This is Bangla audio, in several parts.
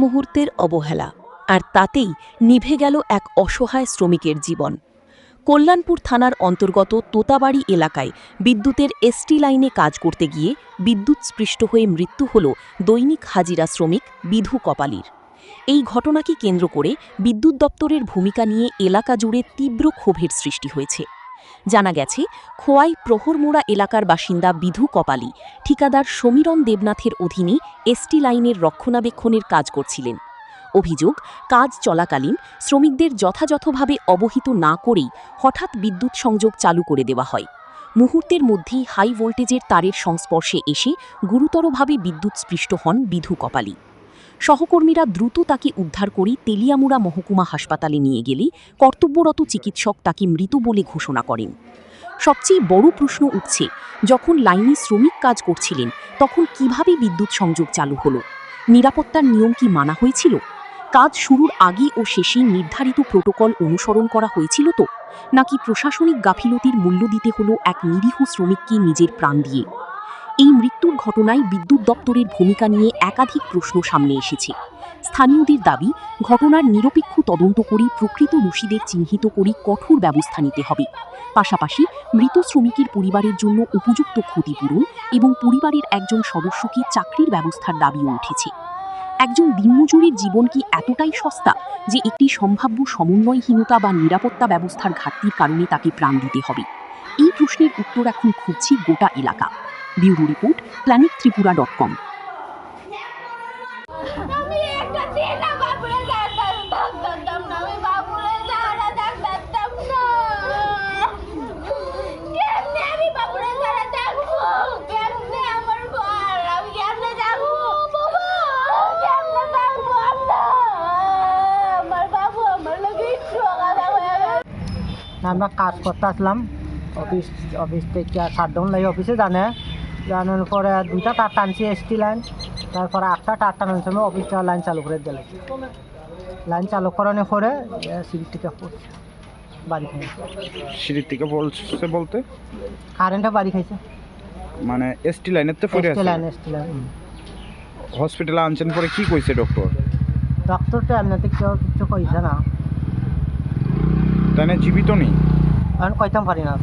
মুহূর্তের অবহেলা, আর তাতেই নিভে গেল এক অসহায় শ্রমিকের জীবন। কল্যাণপুর থানার অন্তর্গত তোতাবাড়ি এলাকায় বিদ্যুতের এসটি লাইনে কাজ করতে গিয়ে বিদ্যুৎস্পৃষ্ট হয়ে মৃত্যু হল দৈনিক হাজিরা শ্রমিক বিধু কপালির। এই ঘটনাকে কেন্দ্র করে বিদ্যুৎ দপ্তরের ভূমিকা নিয়ে এলাকা জুড়ে তীব্র ক্ষোভের সৃষ্টি হয়েছে। জানা গেছে, খোয়াই প্রহরমোড়া এলাকার বাসিন্দা বিধু কপালি ঠিকাদার সমীরণ দেবনাথের অধীনে এসটি লাইনের রক্ষণাবেক্ষণের কাজ করছিলেন। অভিযোগ, কাজ চলাকালীন শ্রমিকদের যথাযথভাবে অবহিত না করেই হঠাৎ বিদ্যুৎ সংযোগ চালু করে দেওয়া হয়। মুহূর্তের মধ্যেই হাই ভোল্টেজের তারের সংস্পর্শে এসে গুরুতরভাবে বিদ্যুৎস্পৃষ্ট হন বিধু কপালি। সহকর্মীরা দ্রুত তাকে উদ্ধার করে তেলিয়ামুড়া মহকুমা হাসপাতালে নিয়ে গেলে কর্তব্যরত চিকিৎসক তাকে মৃত বলে ঘোষণা করেন। সবচেয়ে বড় প্রশ্ন উঠছে, যখন লাইনে শ্রমিক কাজ করছিলেন তখন কিভাবে বিদ্যুৎ সংযোগ চালু হলো? নিরাপত্তার নিয়ম কি মানা হয়েছিল? কাজ শুরুর আগে ও শেষে নির্ধারিত প্রোটোকল অনুসরণ করা হয়েছিল তো, নাকি প্রশাসনিক গাফিলতির মূল্য দিতে হলো এক নিরীহ শ্রমিককে নিজের প্রাণ দিয়ে? এই মৃত্যুর ঘটনায় বিদ্যুৎ দপ্তরের ভূমিকা নিয়ে একাধিক প্রশ্ন সামনে এসেছে। স্থানীয়দের দাবি, ঘটনার নিরপেক্ষ তদন্ত করে প্রকৃত দোষীদের চিহ্নিত করে কঠোর ব্যবস্থা নিতে হবে। পাশাপাশি মৃত শ্রমিকের পরিবারের জন্য উপযুক্ত ক্ষতিপূরণ এবং পরিবারের একজন সদস্যকে চাকরির ব্যবস্থার দাবিও উঠেছে। একজন দিনমজুরের জীবন কি এতটাই সস্তা যে একটি সম্ভাব্য সমন্বয়হীনতা বা নিরাপত্তা ব্যবস্থার ঘাটতির কারণে তাকে প্রাণ দিতে হবে? এই প্রশ্নের উত্তর এখন খুঁজছে গোটা এলাকা। Bureau report, planettripura.com। আমরা কাজ করতে আসলাম অফিস থেকে 7 জন লাগে অফিসে জানার পরে 2টা তার টানছি এসটি লাইন, তারপরে 8টা তার টানার সময় অফিসটা লাইন চালু করে দিলে লাইন চালু করানোর পরে সিঁড়ি থেকে পড়ছে বাড়ি খাইছে। সিঁড়ি থেকে বলছে বলতে কারেন্টে বাড়ি খাইছে, মানে এসটি লাইনের তো পড়ে আছে। এসটি লাইন হসপিটালে আনছেন পরে কি কইছে ডক্টর? ডক্টর তো এমনিতে কেউ কিছু কইছে না, তাই না জীবিত নেই? কারণ কইতাম পারি না।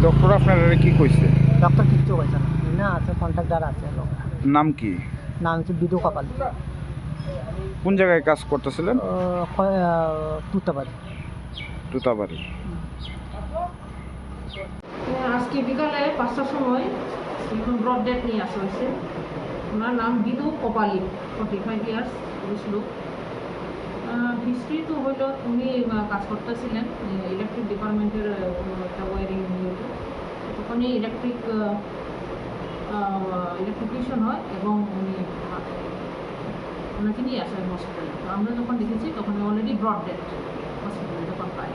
ডক্টর আপনার কি কইছে? ডক্টর কিচ্ছু কইছে না আছে কন্ট্রাক্টর আছে লোক। নাম কি? নাম হচ্ছে বিধু কপালি। কোন জায়গায় কাজ করতেছিলেন? তুতাবাড়ি। আজকে বিকালে 5টার সময় এখন ব্রড ডেট নিয়ে আসা হয়েছে। ওনার নাম বিধু কপালি, 45 ইয়ার্স লোক। হিস্ট্রি তো হইল উনি কাজ করতেছিলেন ইলেকট্রিক ডিপার্টমেন্টের একটা ওয়ারিং নিয়ে, তখনই ইলেকট্রিশিয়ান হয় এবং উনি ওনাকে নিয়ে আসেন হসপিটালে। তো আমরা যখন দেখেছি তখন অলরেডি ব্রড ডেট হসপিটালে যখন পাই।